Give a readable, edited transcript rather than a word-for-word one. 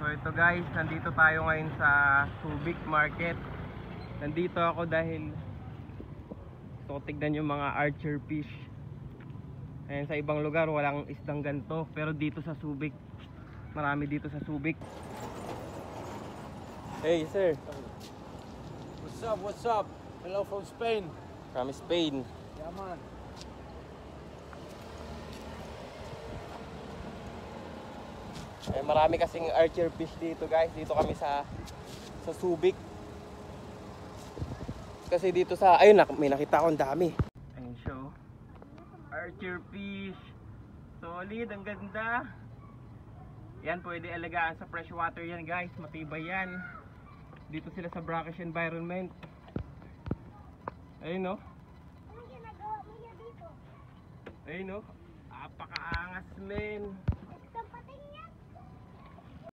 ito guys, nandito tayo ngayon sa Subic Market. Nandito ako dahil gusto ko tignan yung mga archer fish. Ayan, sa ibang lugar walang isdang ganito, pero dito sa Subic marami dito sa Subic. Hey sir. What's up? What's up? Hello from Spain. From Spain. Yeah man. Eh, marami kasing archer fish dito guys. Dito kami sa Subic. Kasi dito sa, ayun, may nakita akong dami. Ayun siya, oh. Archer fish. Solid, ang ganda. Yan, pwede alagaan sa freshwater yan guys. Matibay yan. Dito sila sa brackish environment. Ayun, oh. Ano ginagawa mo niya dito? Ayun, oh. Apakaangas men.